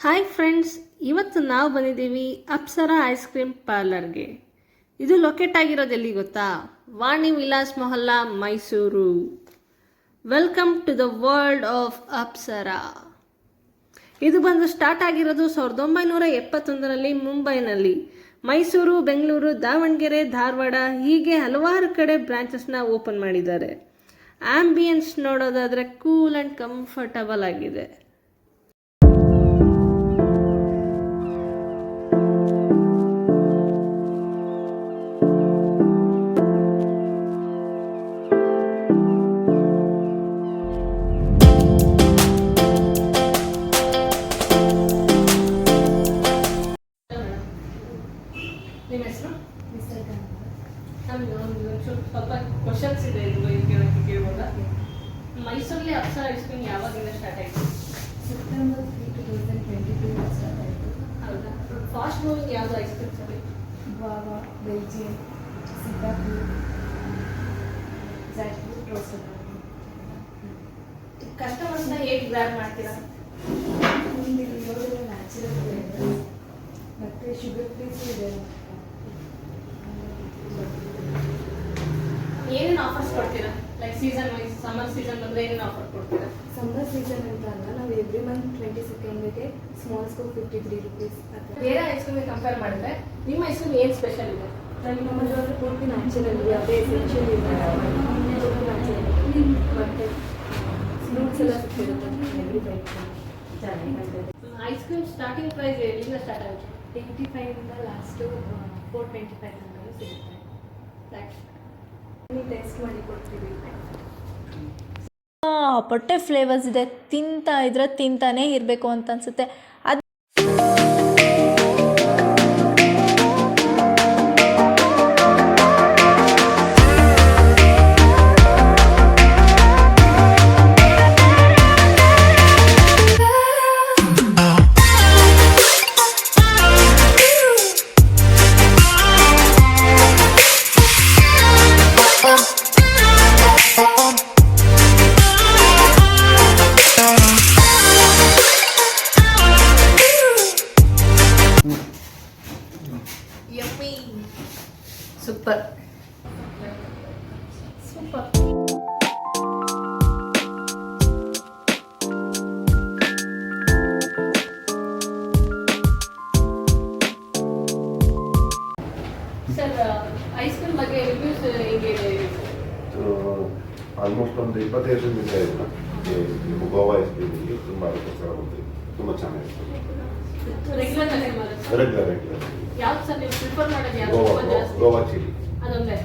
Hi friends, ಇವತ್ತು ನಾವು ಬಂದಿದ್ದೀವಿ ಅಪ್ಸರಾ ಐಸ್ ಕ್ರೀಮ್ ಪಾರ್ಲರ್ಗೆ. ಇದು ಲೊಕೇಟ್ ಆಗಿರೋದು ಎಲ್ಲಿ ಗೊತ್ತಾ? Vani Vilas Mohalla, Mysuru. Welcome to the world of Apsara. ಇದು ಬಂದು ಸ್ಟಾರ್ಟ್ ಆಗಿರೋದು 1971ರಲ್ಲಿ ಮುಂಬೈನಲ್ಲಿ. ಮೈಸೂರು, ಬೆಂಗಳೂರು, ದಾವಣಗೆರೆ, ಧಾರವಾಡ ಹೀಗೆ ಹಲವಾರು ಕಡೆ ಬ್ರಾಂಚಸ್ನ ಓಪನ್ ಮಾಡಿದ್ದಾರೆ. ಆಂಬಿಯನ್ಸ್ ನೋಡೋದಾದರೆ ಕೂಲ್ ಆ್ಯಂಡ್ ಕಂಫರ್ಟಬಲ್ ಆಗಿದೆ. ನಿಮ್ಮ ಹೆಸರು? ನಮ್ದು ಒಂದು ಸ್ವಲ್ಪ ಕ್ವಶನ್ಸ್ ಇದೆ ಇದು ಕೇಳ್ಬೋದಾ? ಮೈಸೂರಲ್ಲಿ ಅಪ್ಸರಾ ಐಸ್ ಕ್ರೀಮ್ ಯಾವಾಗಿಂದ ಸ್ಟಾರ್ಟ್ ಆಯಿತು? ಸೆಪ್ಟೆಂಬರ್ 3, 2022 ಸ್ಟಾರ್ಟ್ ಆಯಿತು. ಹೌದಾ? ಫಾಸ್ಟ್ ಮೂವಿಂಗ್ ಯಾವುದು ಐಸ್ ಕ್ರೀಮ್ಸ್ ಅಲ್ಲಿ? Guava, Belgium, Singapore, jackfruit, roasted. ಕಸ್ಟಮರ್ಸ್ನ ಹೇಗೆ ಗ್ರ್ಯಾಬ್ ಮಾಡ್ತೀರಾ? ಇಲ್ಲಿ ಇರೋದೆಲ್ಲ ನ್ಯಾಚುರಲ್ ಫ್ಲೇವರ್ಸ್ ಮತ್ತು ಶುಗರ್ ಫ್ರೀಸ್ ಇದೆ. ಏನೇನು ಆಫರ್ಸ್ ಕೊಡ್ತೀರಾ? Like season wise, summer season ಬಂದರೆ ಏನೇನು ಆಫರ್ ಕೊಡ್ತೀರಾ? ಸಮ್ಮರ್ ಸೀಸನ್ ಅಂತ ಅಲ್ಲ, ನಾವು ಎವ್ರಿ ಮಂತ್ 22ಗೆ ಸ್ಮಾಲ್ ಸ್ಕೋಪ್ 53 rupees. ಬೇರೆ ಐಸ್ ಕ್ರೀಮಿಗೆ ಕಂಪೇರ್ ಮಾಡಿದ್ರೆ ನಿಮ್ಮ ಐಸ್ ಕ್ರೀಮ್ ಏನು ಸ್ಪೆಷಲ್ ಇದೆ? ನಮ್ಮದು ಪೂರ್ತಿ ನ್ಯಾಚುರಲ್, ಯಾವುದೇ ಎಸೆನ್ಷಿಯಲ್ ಇಲ್ಲ, ನ್ಯಾಚುರಲ್ ಮತ್ತು ಫ್ರೂಟ್ಸ್ ಎಲ್ಲ ಸಿಗ್ತಿರುತ್ತೆ. Every type ice cream starting price ಎಲ್ಲಿಂದ ಸ್ಟಾರ್ಟ್ ಆಗುತ್ತೆ? 85ಇಂದ ಲಾಸ್ಟು 425 ತನಕ ಸಿಗುತ್ತೆ. ನೀವು ಟೇಸ್ಟ್ ಮಾಡಿ ಕೊಡ್ತೀವಿ. ಪೊಟ್ಟೆ ಫ್ಲೇವರ್ಸ್ ಇದೆ, ತಿಂತಾ ಇದ್ರೆ ತಿಂತಾನೇ ಇರಬೇಕು ಅಂತ ಅನಿಸುತ್ತೆ. ಅದು super super. Sir, ice cream ಬಗ್ಗೆ ರಿವ್ಯೂಸ್ ಹೇಗೆ? ಆಲ್ಮೋಸ್ಟ್ ಒಂದು 25 ವರ್ಷದಿಂದ ಇದೆ. ಗೋವಾ ಐಸ್ ಕ್ರೀಮಿಗೆ ತುಂಬ ಅದಕ್ಕೋಸ್ಕರ ಬಂದಿದೆ. ತುಂಬ ಚೆನ್ನಾಗಿತ್ತು. ರೆಗ್ಯುಲರ್ ರೆಗ್ಯುಲರ್ ಯಾವ್ದು ಸರ್ ನೀವು ಪ್ರಿಫರ್ ಮಾಡೋದು? ಗೋವಾ ಚಿಲ್ಲಿ. ಅದೊಂದೇ